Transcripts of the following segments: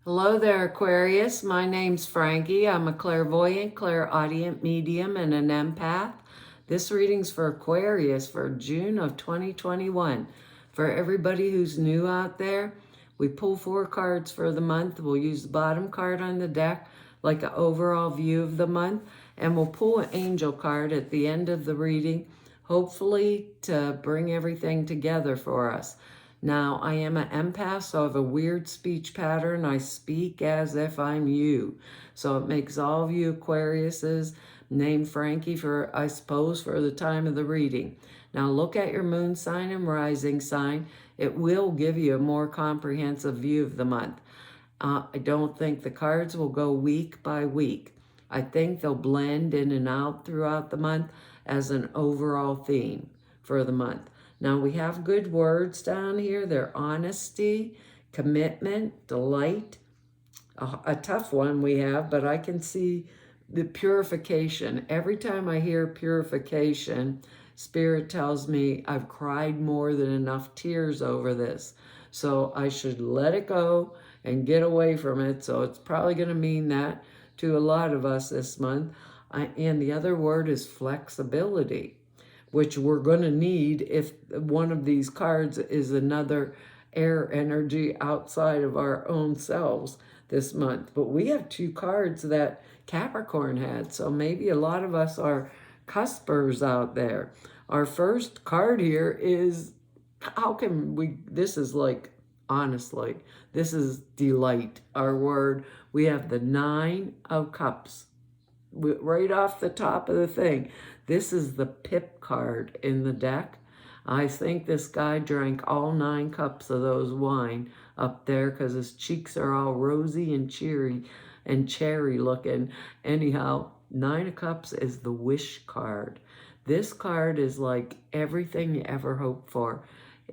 Hello there, Aquarius. My name's Frankie. I'm a clairvoyant, clairaudient medium, and an empath. This reading's for Aquarius for June of 2021. For everybody who's new out there, we pull 4 cards for the month. We'll use the bottom card on the deck like an overall view of the month, and we'll pull an angel card at the end of the reading, hopefully to bring everything together for us. Now, I am an empath, so I have a weird speech pattern. I speak as if I'm you. So it makes all of you Aquariuses name Frankie for, I suppose, for the time of the reading. Now, look at your moon sign and rising sign. It will give you a more comprehensive view of the month. I don't think the cards will go week by week. I think they'll blend in and out throughout the month as an overall theme for the month. Now, we have good words down here. They're honesty, commitment, delight. A tough one we have, but I can see the purification. Every time I hear purification, Spirit tells me I've cried more than enough tears over this. So I should let it go and get away from it. So it's probably going to mean that to a lot of us this month. And the other word is flexibility, which we're going to need if one of these cards is another air energy outside of our own selves this month. But we have 2 cards that Capricorn had, so maybe a lot of us are cuspers out there. Our first card here is, how can we, this is like, honestly, this is delight, our word. We have the 9 of Cups. Right off the top of the thing, this is the pip card in the deck. I think this guy drank all 9 cups of those wine up there because his cheeks are all rosy and cheery and cherry looking. Anyhow, 9 of Cups is the wish card. This card is like everything you ever hoped for.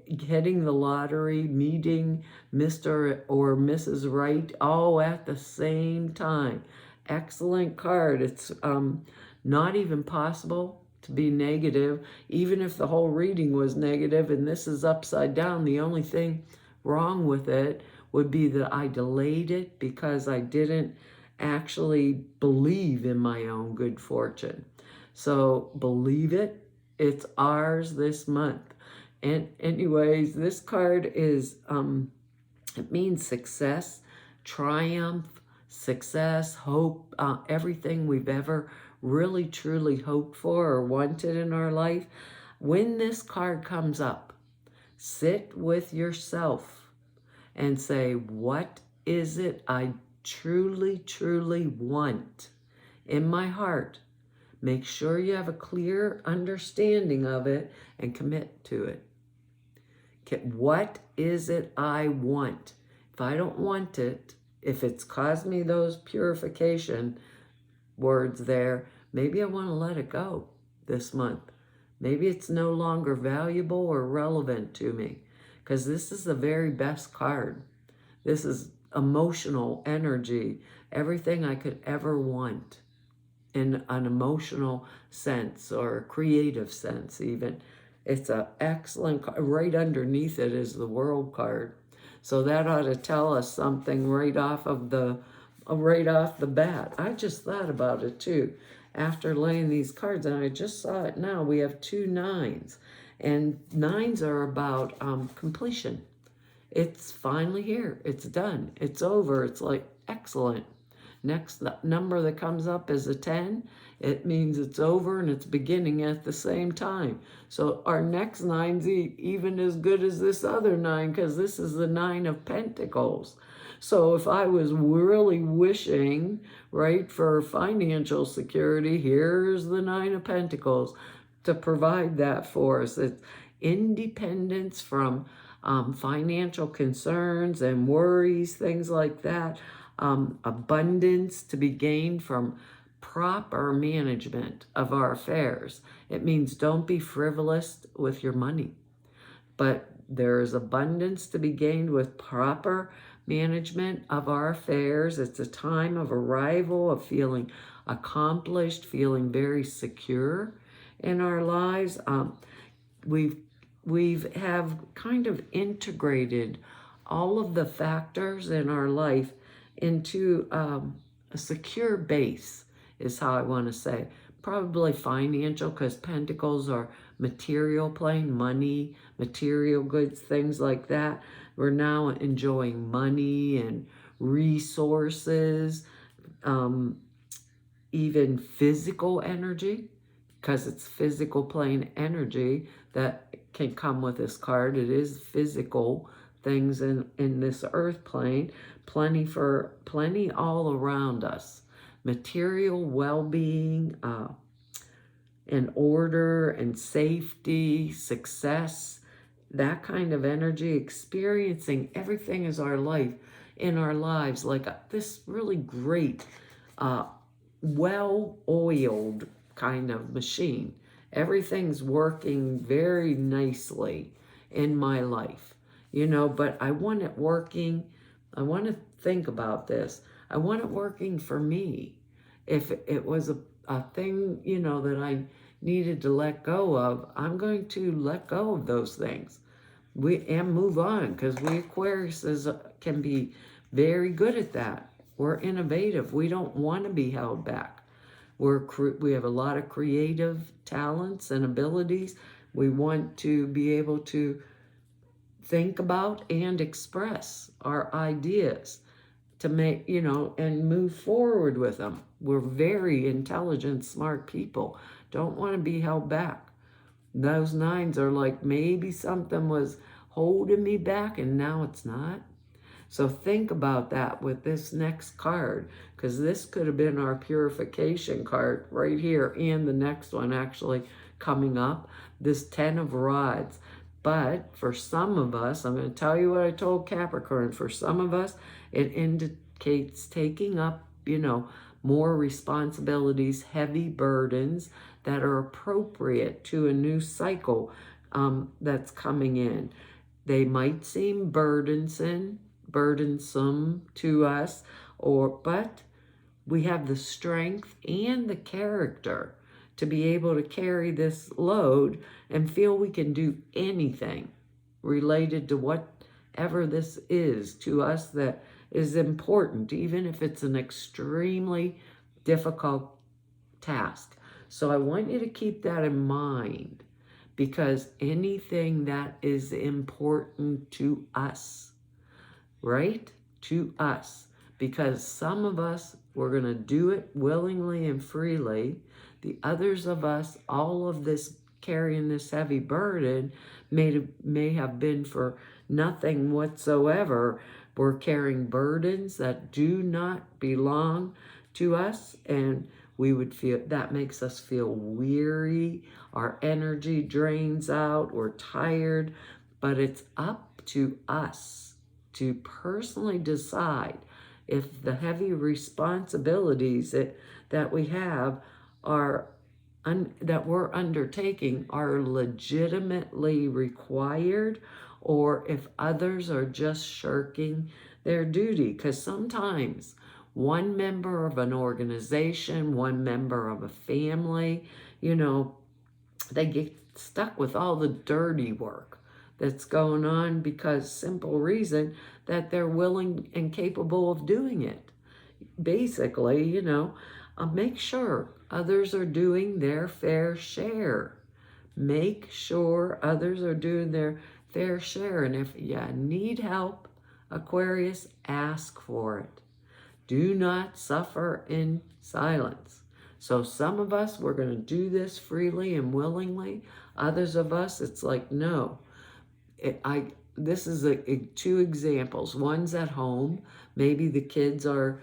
Hitting the lottery, meeting Mr. or Mrs. Right, all at the same time. Excellent card. It's not even possible to be negative. Even if the whole reading was negative and this is upside down, the only thing wrong with it would be that I delayed it because I didn't actually believe in my own good fortune. So believe it. It's ours this month. And anyways, this card is, it means success, triumph, success, hope, everything we've ever really truly hoped for or wanted in our life. When this card comes up, sit with yourself and say, what is it I truly, truly want in my heart? Make sure you have a clear understanding of it and commit to it. What is it I want? If I don't want it, if it's caused me those purification words there, maybe I want to let it go this month. Maybe it's no longer valuable or relevant to me, because this is the very best card. This is emotional energy, everything I could ever want in an emotional sense or a creative sense even. It's an excellent card. Right underneath it is the World card. So that ought to tell us something right off the bat. I just thought about it too after laying these cards, and I just saw it now. We have 2 9s, and 9s are about completion. It's finally here. It's done. It's over. It's like excellent. Next number that comes up is a 10. It means it's over and it's beginning at the same time. So our next 9's even as good as this other 9, because this is the 9 of Pentacles. So if I was really wishing, right, for financial security, here's the 9 of Pentacles to provide that for us. It's independence from financial concerns and worries, things like that. Abundance to be gained from proper management of our affairs. It means don't be frivolous with your money, but there is abundance to be gained with proper management of our affairs. It's a time of arrival, of feeling accomplished, feeling very secure in our lives. We've have kind of integrated all of the factors in our life into a secure base is how I want to say. Probably financial, because Pentacles are material plane, money, material goods, things like that. We're now enjoying money and resources, even physical energy, because it's physical plane energy that can come with this card. It is physical things in this earth plane. Plenty all around us. Material well-being, and order and safety, success, that kind of energy, experiencing everything as our life in our lives, like this really great, well-oiled kind of machine. Everything's working very nicely in my life, you know, but I want it working. I want to think about this. I want it working for me. If it was a thing, you know, that I needed to let go of, I'm going to let go of those things. And move on, because we Aquariuses can be very good at that. We're innovative. We don't want to be held back. We have a lot of creative talents and abilities. We want to be able to think about and express our ideas to make, you know, and move forward with them. We're very intelligent, smart people. Don't want to be held back. Those nines are like, maybe something was holding me back and now it's not. So think about that with this next card, because this could have been our purification card right here, and the next one actually coming up, this 10 of Rods. But for some of us, I'm going to tell you what I told Capricorn, for some of us, it indicates taking up, you know, more responsibilities, heavy burdens that are appropriate to a new cycle that's coming in. They might seem burdensome to us, but we have the strength and the character to be able to carry this load and feel we can do anything related to whatever this is to us that is important, even if it's an extremely difficult task. So I want you to keep that in mind, because anything that is important to us, right? To us. Because some of us, we're going to do it willingly and freely. The others of us, all of this carrying this heavy burden may have been for nothing whatsoever. We're carrying burdens that do not belong to us, and we would feel that makes us feel weary. Our energy drains out. We're tired, but it's up to us to personally decide if the heavy responsibilities that we have that we're undertaking are legitimately required, or if others are just shirking their duty. Because sometimes one member of an organization, one member of a family, you know, they get stuck with all the dirty work that's going on, because simple reason that they're willing and capable of doing it. Basically, you know, make sure others are doing their fair share. Make sure others are doing their fair share. And if you need help, Aquarius, ask for it. Do not suffer in silence. So some of us, we're going to do this freely and willingly. Others of us, it's like, no. This is two examples. One's at home. Maybe the kids are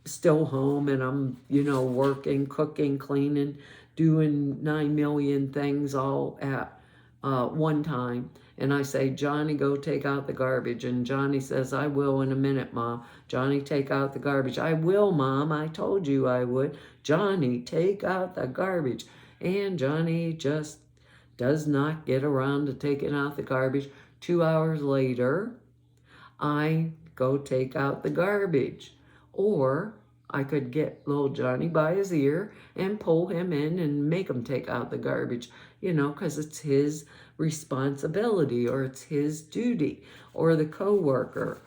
still home and I'm, you know, working, cooking, cleaning, doing 9 million things all at one time. And I say, Johnny, go take out the garbage. And Johnny says, I will in a minute, Mom. Johnny, take out the garbage. I will, Mom. I told you I would. Johnny, take out the garbage. And Johnny just does not get around to taking out the garbage. 2 hours later, I go take out the garbage. Or I could get little Johnny by his ear and pull him in and make him take out the garbage, you know, because it's his responsibility or it's his duty. Or the coworker,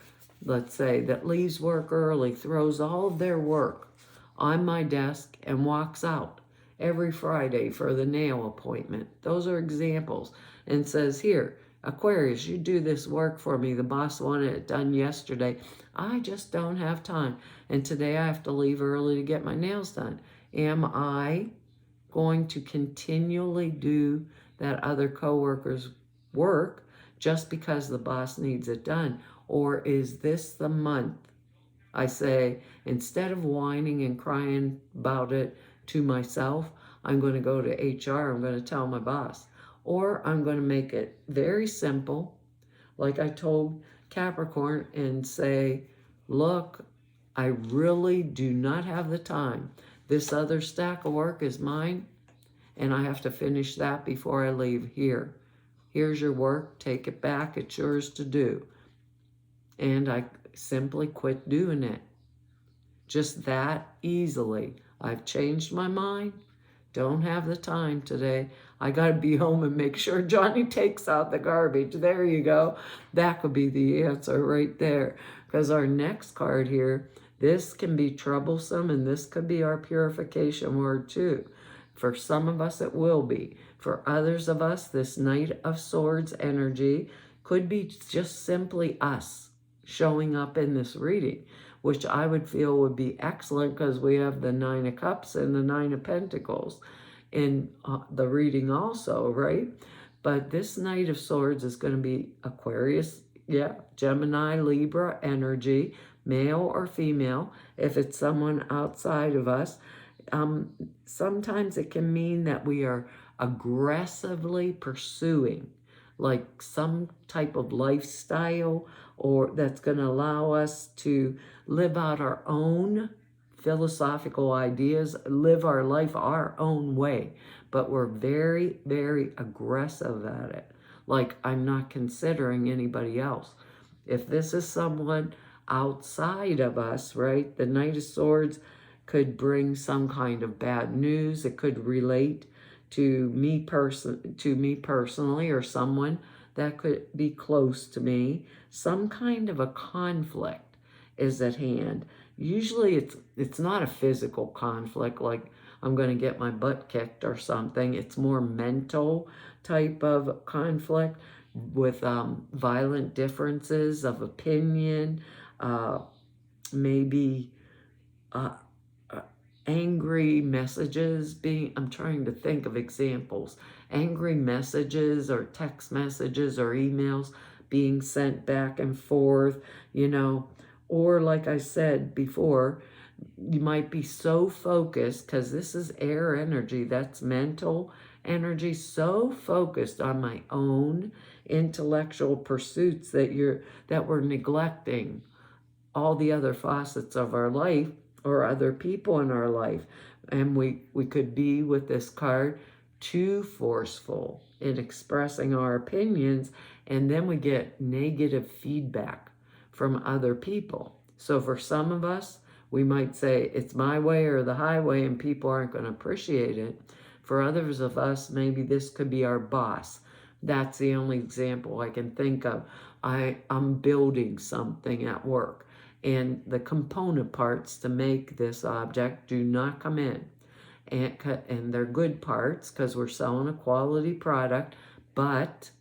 let's say, that leaves work early, throws all of their work on my desk and walks out every Friday for the nail appointment. Those are examples. And says, here, Aquarius, you do this work for me. The boss wanted it done yesterday. I just don't have time. And today I have to leave early to get my nails done. Am I going to continually do that other coworker's work just because the boss needs it done? Or is this the month I say, instead of whining and crying about it to myself, I'm going to go to HR, I'm going to tell my boss. Or I'm going to make it very simple, like I told Capricorn, and say, look, I really do not have the time. This other stack of work is mine, and I have to finish that before I leave here. Here's your work, take it back, it's yours to do. And I simply quit doing it. Just that easily. I've changed my mind. Don't have the time today. I got to be home and make sure Johnny takes out the garbage. There you go. That could be the answer right there. Because our next card here, this can be troublesome, and this could be our purification word too. For some of us, it will be. For others of us, this Knight of Swords energy could be just simply us showing up in this reading, which I would feel would be excellent because we have the Nine of Cups and the Nine of Pentacles in the reading also, right? But this Knight of Swords is going to be Aquarius, Gemini, Libra energy, male or female. If it's someone outside of us, sometimes it can mean that we are aggressively pursuing like some type of lifestyle, or that's going to allow us to live out our own philosophical ideas, live our life our own way. But we're very, very aggressive at it. Like, I'm not considering anybody else. If this is someone outside of us, right, the Knight of Swords could bring some kind of bad news. It could relate to me personally, or someone that could be close to me. Some kind of a conflict is at hand. Usually it's not a physical conflict, like I'm going to get my butt kicked or something. It's more mental type of conflict with violent differences of opinion, maybe angry messages I'm trying to think of examples, angry messages or text messages or emails being sent back and forth, or like I said before, you might be so focused, because this is air energy, that's mental energy, so focused on my own intellectual pursuits that we're neglecting all the other facets of our life or other people in our life. And we could be, with this card, too forceful in expressing our opinions, and then we get negative feedback from other people. So for some of us, we might say it's my way or the highway, and people aren't going to appreciate it. For others of us, maybe this could be our boss. That's the only example I can think of. I'm building something at work, and the component parts to make this object do not come in. And they're good parts because we're selling a quality product, but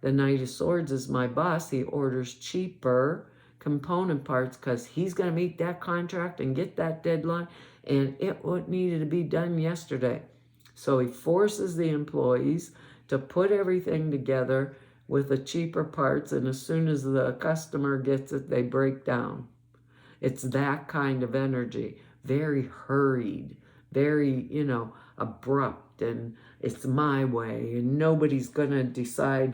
the Knight of Swords is my boss. He orders cheaper component parts because he's going to meet that contract and get that deadline, and it needed to be done yesterday. So he forces the employees to put everything together with the cheaper parts, and as soon as the customer gets it, they break down. It's that kind of energy, very hurried, very, abrupt, and it's my way, and nobody's going to decide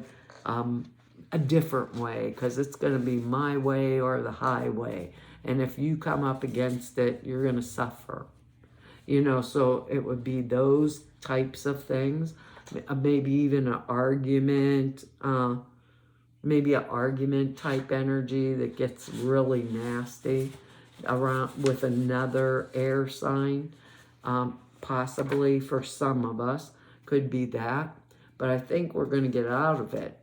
a different way, because it's going to be my way or the highway. And if you come up against it, you're going to suffer. So it would be those types of things. Maybe even an argument, maybe an argument type energy that gets really nasty around with another air sign. Possibly for some of us could be that. But I think we're going to get out of it,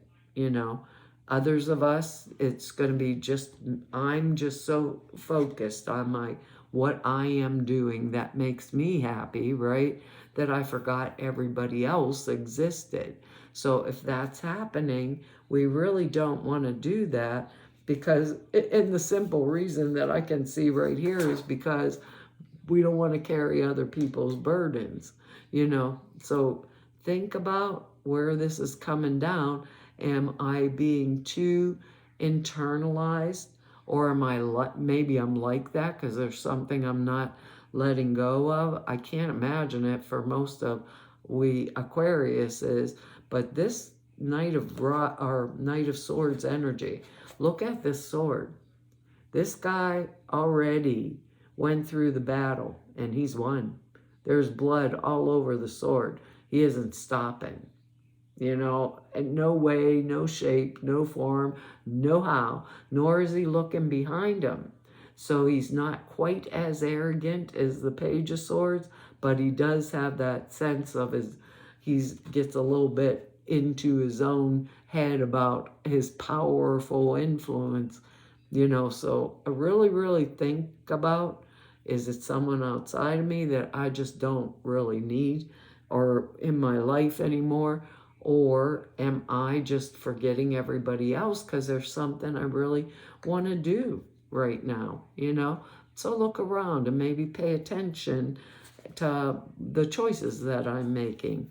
Others of us, it's going to be just, I'm just so focused on what I am doing that makes me happy, right? That I forgot everybody else existed. So if that's happening, we really don't want to do that, because, and the simple reason that I can see right here is because we don't want to carry other people's burdens, So think about where this is coming down. Am I being too internalized, or am I maybe I'm like that because there's something I'm not letting go of? I can't imagine it for most of we Aquariuses, but this Knight of Swords energy. Look at this sword. This guy already went through the battle and he's won. There's blood all over the sword. He isn't stopping. In no way, no shape, no form, no how, nor is he looking behind him. So he's not quite as arrogant as the Page of Swords, but he does have that sense of he gets a little bit into his own head about his powerful influence, so I really, really think about, is it someone outside of me that I just don't really need or in my life anymore? Or am I just forgetting everybody else because there's something I really want to do right now, So look around and maybe pay attention to the choices that I'm making.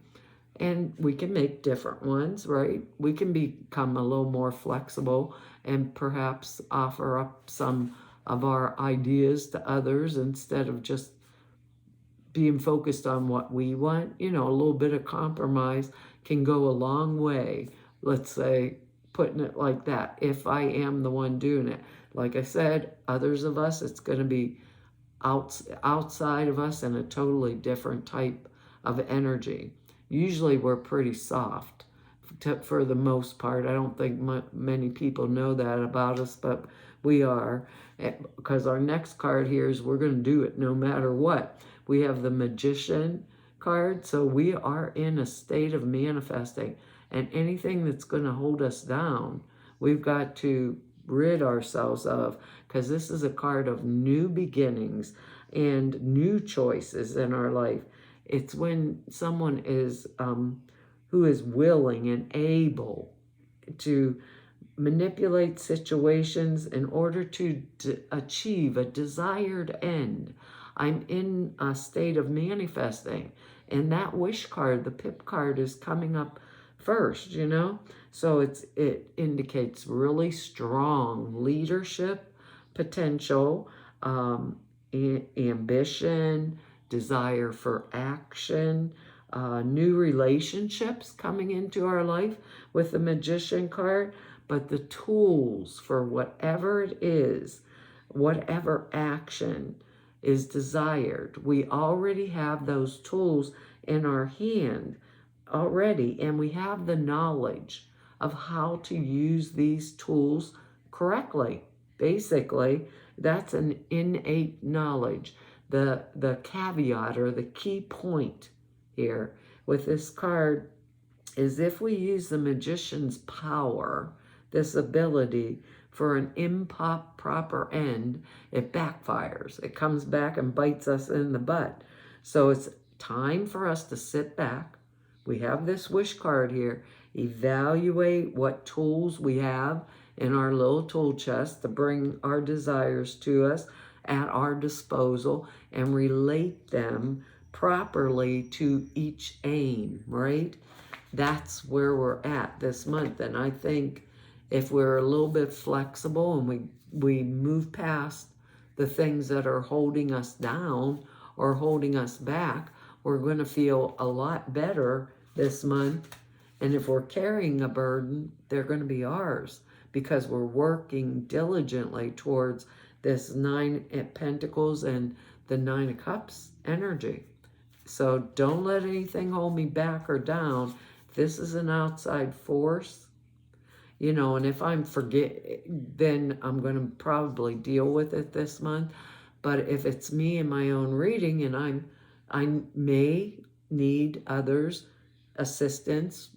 And we can make different ones, right? We can become a little more flexible and perhaps offer up some of our ideas to others instead of just being focused on what we want. A little bit of compromise can go a long way. Let's say, putting it like that, if I am the one doing it. Like I said, others of us, it's going to be outside of us in a totally different type of energy. Usually we're pretty soft for the most part. I don't think many people know that about us, but we are, because our next card here is we're going to do it no matter what. We have the Magician card, so we are in a state of manifesting, and anything that's going to hold us down, we've got to rid ourselves of, because this is a card of new beginnings and new choices in our life. It's when someone is who is willing and able to manipulate situations in order to achieve a desired end. I'm in a state of manifesting, and that wish card, the pip card, is coming up first, So it indicates really strong leadership potential, ambition, desire for action, new relationships coming into our life with the Magician card. But the tools for whatever it is, whatever action is desired, we already have those tools in our hand already, and we have the knowledge of how to use these tools correctly. Basically, that's an innate knowledge. The caveat or the key point here with this card is if we use the Magician's power, this ability, for an improper end, it backfires. It comes back and bites us in the butt. So it's time for us to sit back. We have this wish card here. Evaluate what tools we have in our little tool chest to bring our desires to us at our disposal, and relate them properly to each aim, right? That's where we're at this month. And I think if we're a little bit flexible and we move past the things that are holding us down or holding us back, we're going to feel a lot better this month. And if we're carrying a burden, they're going to be ours, because we're working diligently towards this 9 of Pentacles and the 9 of Cups energy. So don't let anything hold me back or down. This is an outside force, and if I'm then I'm going to probably deal with it this month. But if it's me in my own reading, and I may need others' assistance,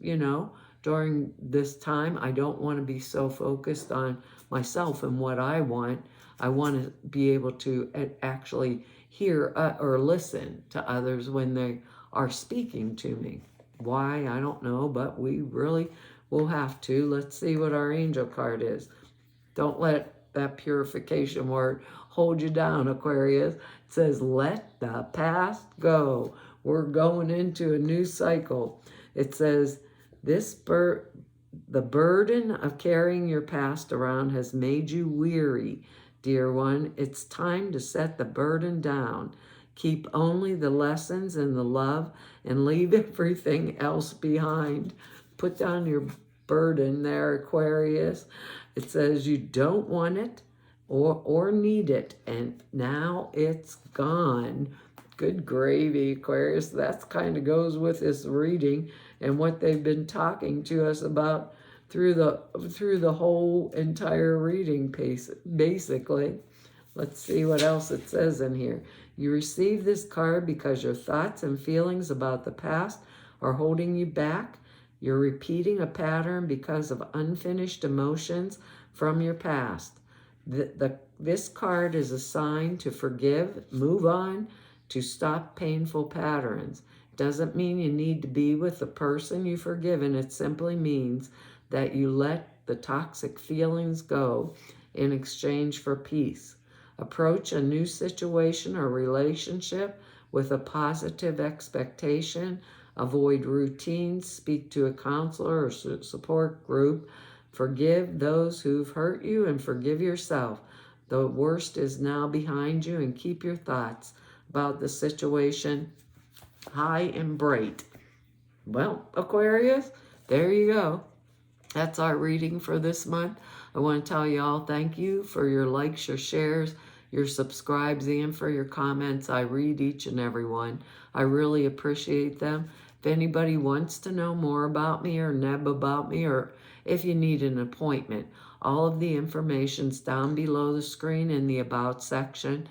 during this time. I don't want to be so focused on myself and what I want. I want to be able to actually hear or listen to others when they are speaking to me. Why? I don't know, but we really will have to. Let's see what our angel card is. Don't let that purification word hold you down, Aquarius. It says, let the past go. We're going into a new cycle. It says, the burden of carrying your past around has made you weary, dear one. It's time to set the burden down. Keep only the lessons and the love and leave everything else behind. Put down your burden there, Aquarius. It says you don't want it or need it, and now it's gone. Good gravy, Aquarius. That kind of goes with this reading and what they've been talking to us about through the whole entire reading piece, basically. Let's see what else it says in here. You receive this card because your thoughts and feelings about the past are holding you back. You're repeating a pattern because of unfinished emotions from your past. This card is a sign to forgive, move on, to stop painful patterns. It doesn't mean you need to be with the person you've forgiven. It simply means that you let the toxic feelings go in exchange for peace. Approach a new situation or relationship with a positive expectation. Avoid routines. Speak to a counselor or support group. Forgive those who've hurt you and forgive yourself. The worst is now behind you, and keep your thoughts about the situation high and bright. Well, Aquarius, there you go. That's our reading for this month. I want to tell you all thank you for your likes, your shares, your subscribes, and for your comments. I read each and every one. I really appreciate them. If anybody wants to know more about me or Neb about me, or if you need an appointment, all of the information's down below the screen in the About section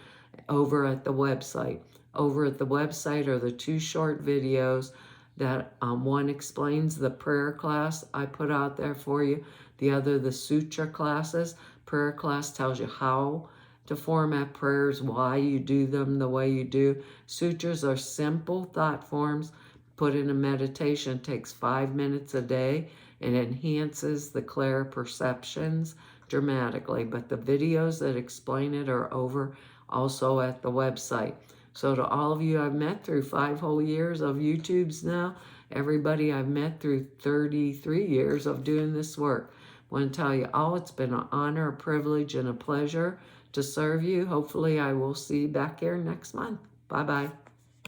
over at the website. Over at the website are the two short videos that one explains the prayer class I put out there for you. The other, the sutra classes. Prayer class tells you how to format prayers, why you do them the way you do. Sutras are simple thought forms put in a meditation. It takes 5 minutes a day and enhances the clear perceptions dramatically. But the videos that explain it are over also at the website. So to all of you I've met through 5 whole years of YouTubes now, everybody I've met through 33 years of doing this work, I want to tell you all it's been an honor, a privilege, and a pleasure to serve you. Hopefully I will see you back here next month. Bye-bye.